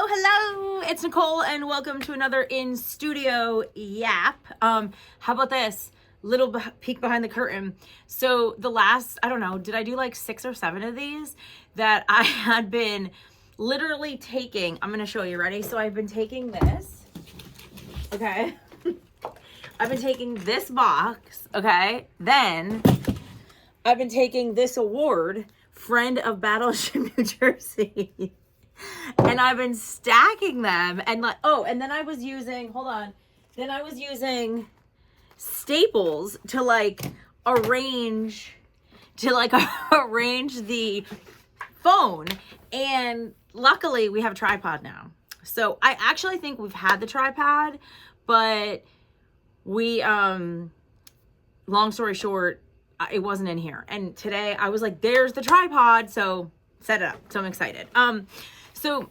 Hello, it's Nicole and welcome to another in studio yap. How about this little peek behind the curtain? So the last, I don't know, did I do like 6 or 7 of these that I had been literally taking? I'm going to show you. Ready? So I've been taking this. Okay. I've been taking this box. Okay. Then I've been taking this award, Friend of Battleship, New Jersey. And I've been stacking them and like, oh, and then I was using, then I was using staples to arrange the phone. And luckily we have a tripod now. So I actually think we've had the tripod, but we, long story short, it wasn't in here. And today I was like, there's the tripod. So set it up. So I'm excited. So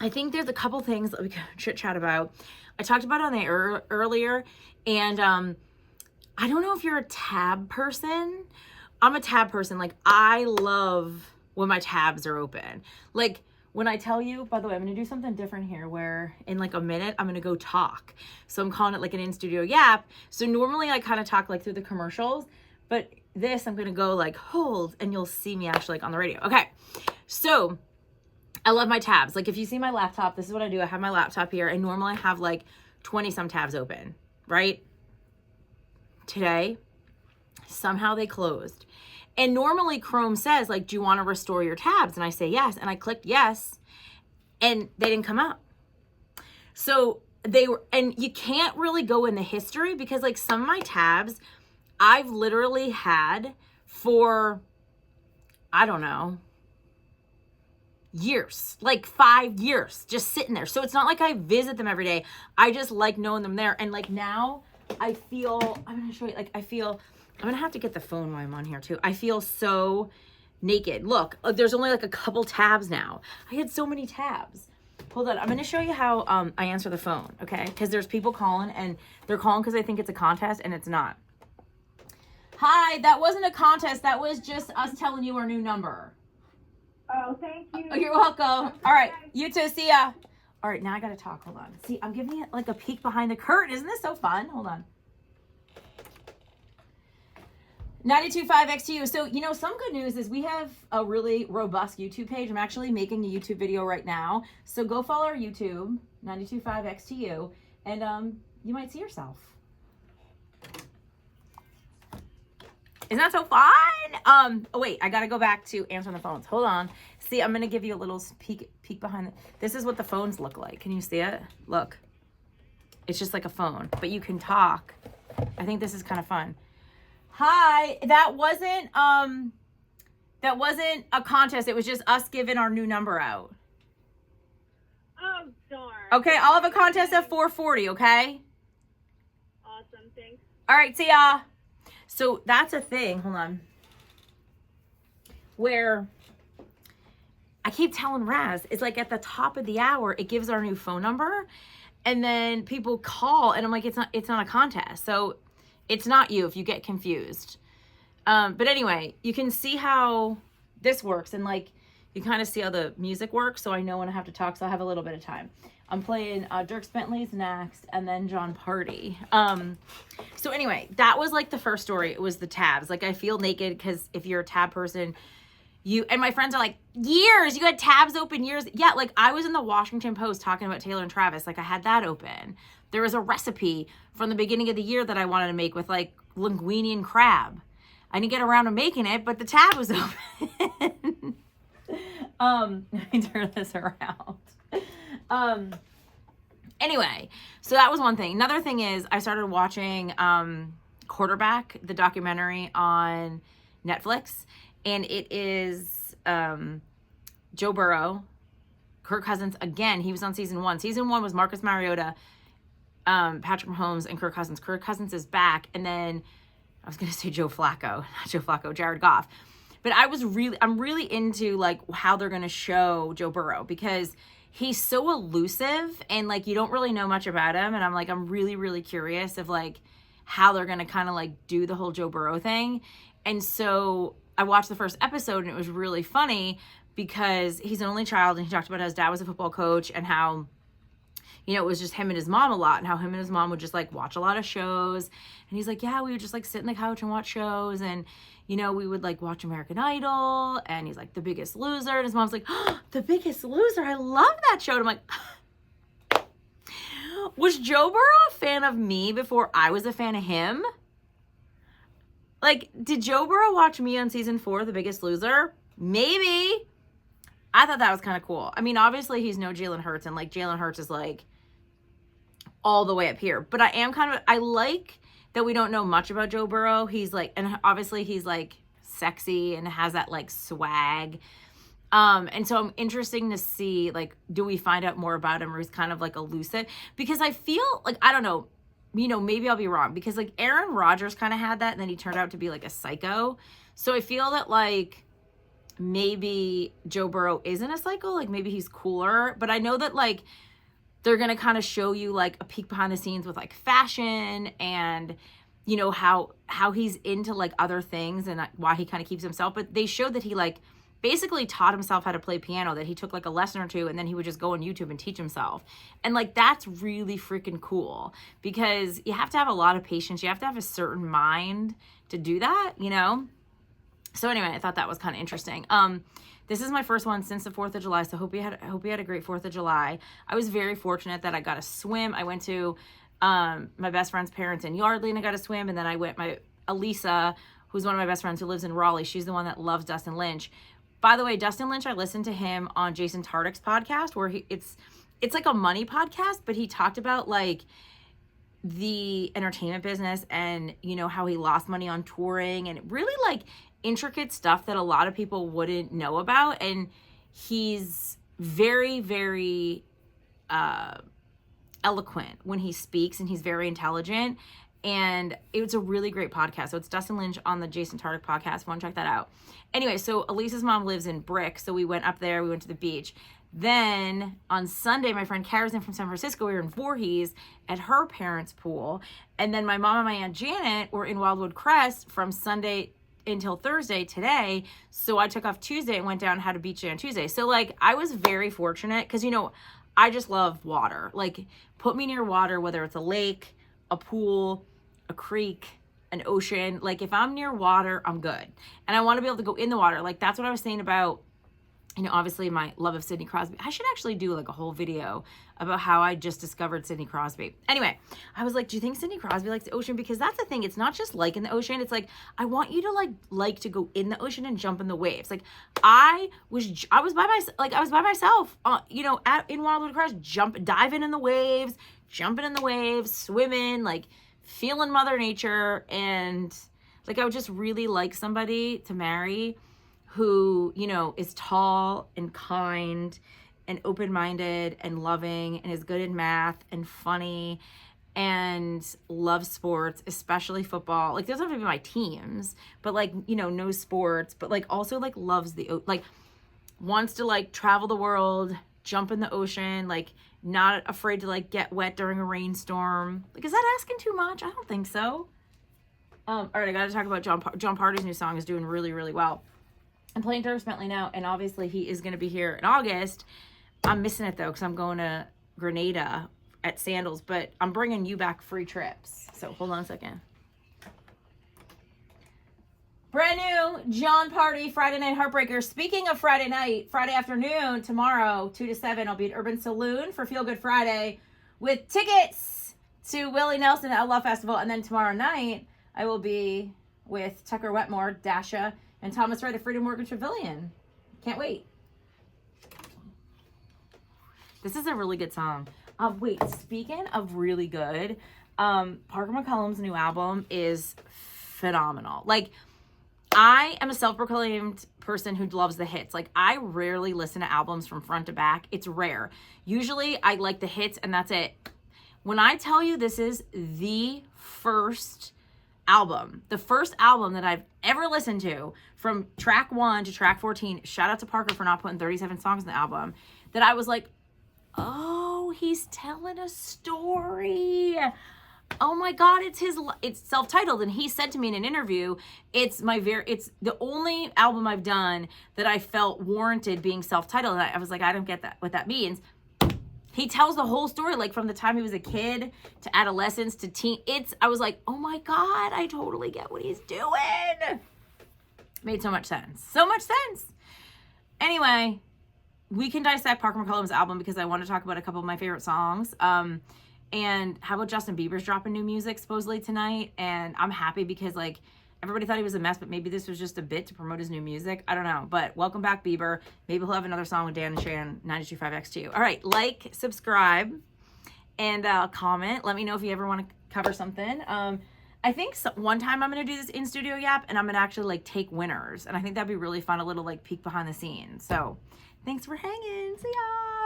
I think there's a couple things that we can chit chat about. I talked about it on the earlier, and I don't know if you're a tab person. I'm a tab person. Like, I love when my tabs are open. Like, when I tell you, by the way, I'm going to do something different here where in like a minute, I'm going to go talk. So I'm calling it like an in-studio yap. So normally I kind of talk like through the commercials, but this I'm going to go like hold and you'll see me actually like on the radio. Okay. So I love my tabs. Like if you see my laptop, this is what I do. I have my laptop here and normally I have like 20 some tabs open, right? Today, somehow they closed. And normally Chrome says like, do you want to restore your tabs? And I say yes. And I clicked yes and they didn't come up. So they were, and you can't really go in the history because like some of my tabs I've literally had for, I don't know, years, like 5 years, just sitting there. So it's not like I visit them every day. I just like knowing them there. And like now I feel, I'm going to show you, like I feel, I'm going to have to get the phone while I'm on here too. I feel so naked. Look, there's only like a couple tabs now. I had so many tabs. Hold on. I'm going to show you how I answer the phone. Okay. Because there's people calling and they're calling because they think it's a contest and it's not. Hi, that wasn't a contest. That was just us telling you our new number. Oh, thank you. Oh, you're welcome. All right. You too. See ya. All right. Now I got to talk. Hold on. See, I'm giving it like a peek behind the curtain. Isn't this so fun? Hold on. 92.5 XTU. So, you know, some good news is we have a really robust YouTube page. I'm actually making a YouTube video right now. So go follow our YouTube, 92.5 XTU, and you might see yourself. Isn't that so fun? Oh wait, I gotta go back to answering the phones. Hold on. See, I'm gonna give you a little peek behind. This is what the phones look like. Can you see it? Look, it's just like a phone, but you can talk. I think this is kind of fun. Hi, that wasn't a contest. It was just us giving our new number out. Oh, darn. Okay, I'll have a contest at 4:40. Okay. Awesome, thanks. All right, see ya. So that's a thing, hold on, where I keep telling Raz, it's like at the top of the hour, it gives our new phone number and then people call and I'm like, it's not a contest. So it's not you if you get confused. But anyway, you can see how this works and like, you kind of see how the music works. So I know when I have to talk, so I have a little bit of time. I'm playing Dirk Bentley's next and then John Party. So anyway, that was like the first story. It was the tabs. Like I feel naked because if you're a tab person, and my friends are like, years, you had tabs open years. Yeah, like I was in the Washington Post talking about Taylor and Travis. Like I had that open. There was a recipe from the beginning of the year that I wanted to make with like linguine and crab. I didn't get around to making it, but the tab was open. Let me turn this around. Anyway, so that was one thing. Another thing is I started watching Quarterback, the documentary on Netflix, and it is Joe Burrow, Kirk Cousins. Again, he was on season 1. Season 1 was Marcus Mariota, Patrick Mahomes, and Kirk Cousins. Kirk Cousins is back, and then I was gonna say Joe Flacco, not Joe Flacco, Jared Goff. But I'm really into like how they're gonna show Joe Burrow because he's so elusive and like you don't really know much about him. And I'm really, really curious of like how they're gonna kind of like do the whole Joe Burrow thing. And so I watched the first episode and it was really funny. because he's an only child, and he talked about how his dad was a football coach and how, you know, it was just him and his mom a lot, and how him and his mom would just like watch a lot of shows. And he's like, yeah, we would just like sit in the couch and watch shows, and, you know, we would like watch American Idol, and he's like, The Biggest Loser. And his mom's like, oh, The Biggest Loser, I love that show. And I'm like, was Joe Burrow a fan of me before I was a fan of him? Like, did Joe Burrow watch me on season 4, The Biggest Loser? Maybe. I thought that was kind of cool. I mean, obviously he's no Jalen Hurts, and like Jalen Hurts is like all the way up here. But I like that we don't know much about Joe Burrow. He's like, and obviously he's like sexy and has that like swag. And so I'm interested to see, like, do we find out more about him, or he's kind of like elusive? Because I feel like, I don't know, you know, maybe I'll be wrong, because like Aaron Rodgers kind of had that, and then he turned out to be like a psycho. So I feel that like maybe Joe Burrow isn't a psycho, like maybe he's cooler. But I know that like they're going to kind of show you like a peek behind the scenes with like fashion, and, you know, how he's into like other things, and why he kind of keeps himself. But they showed that he like basically taught himself how to play piano, that he took like a lesson or two, and then he would just go on YouTube and teach himself. And like, that's really freaking cool, because you have to have a lot of patience. You have to have a certain mind to do that, you know? So anyway, I thought that was kind of interesting. This is my first one since the 4th of July, so hope you had a great 4th of July. I was very fortunate that I got to swim. I went to my best friend's parents in Yardley, and I got to swim. And then I went, Elisa, who's one of my best friends who lives in Raleigh, she's the one that loves Dustin Lynch. By the way, Dustin Lynch, I listened to him on Jason Tartick's podcast, where it's like a money podcast, but he talked about like the entertainment business, and, you know, how he lost money on touring, and really like intricate stuff that a lot of people wouldn't know about. And he's very, very eloquent when he speaks, and he's very intelligent, and it's a really great podcast. So it's Dustin Lynch on the Jason Tartick podcast. Want to check that out. Anyway, so Elisa's mom lives in Brick, so we went up there. We went to the beach. Then on Sunday, my friend Kara's in from San Francisco. We were in Voorhees at her parents' pool. And then my mom and my Aunt Janet were in Wildwood Crest from Sunday until Thursday today. So I took off Tuesday and went down and had a beach day on Tuesday. So like, I was very fortunate, because, you know, I just love water. Like, put me near water, whether it's a lake, a pool, a creek, an ocean. Like, if I'm near water, I'm good. And I want to be able to go in the water. Like, that's what I was saying about, you know, obviously my love of Sidney Crosby. I should actually do like a whole video about how I just discovered Sidney Crosby. Anyway, I was like, do you think Sidney Crosby likes the ocean? Because that's the thing. It's not just like in the ocean. It's like, I want you to like to go in the ocean and jump in the waves. Like, I was by myself, you know, in Wildwood Crest, diving in the waves, jumping in the waves, swimming, like feeling Mother Nature. And like, I would just really like somebody to marry who, you know, is tall and kind and open-minded and loving, and is good in math and funny and loves sports, especially football. Like, those have to be my teams, but like, you know, knows sports, but like also like loves like wants to like travel the world, jump in the ocean, like not afraid to like get wet during a rainstorm. Like, is that asking too much? I don't think so. All right, I got to talk about John Party's new song is doing really, really well. I'm playing Dirk Bentley now, and obviously he is going to be here in August. I'm missing it, though, because I'm going to Grenada at Sandals, but I'm bringing you back free trips. So hold on a second. Brand new John Party Friday Night Heartbreaker. Speaking of Friday night, Friday afternoon, tomorrow, 2 to 7, I'll be at Urban Saloon for Feel Good Friday with tickets to Willie Nelson Outlaw Festival. And then tomorrow night, I will be with Tucker Wetmore, Dasha, and Thomas Wright of Freedom Mortgage Pavilion. Can't wait. This is a really good song. Wait, speaking of really good, Parker McCollum's new album is phenomenal. Like, I am a self-proclaimed person who loves the hits. Like, I rarely listen to albums from front to back. It's rare. Usually, I like the hits, and that's it. When I tell you this is the first album that I've ever listened to, from track 1 to track 14, shout out to Parker for not putting 37 songs in the album, that I was like, oh, he's telling a story. oh my God, it's self-titled. And he said to me in an interview, it's the only album I've done that I felt warranted being self-titled. And I was like, I don't get what that means. He tells the whole story, like from the time he was a kid to adolescence to teen. I was like, oh my God, I totally get what he's doing. Made so much sense. So much sense. Anyway, we can dissect Parker McCollum's album because I want to talk about a couple of my favorite songs. And how about Justin Bieber's dropping new music supposedly tonight? And I'm happy because like everybody thought he was a mess, but maybe this was just a bit to promote his new music. I don't know. But welcome back, Bieber. Maybe he'll have another song with Dan and Shan, 92.5 XTU. All right, like, subscribe, and comment. Let me know if you ever want to cover something. I think one time I'm going to do this in Studio Yap, and I'm going to actually like take winners. And I think that'd be really fun, a little like peek behind the scenes. So thanks for hanging. See ya.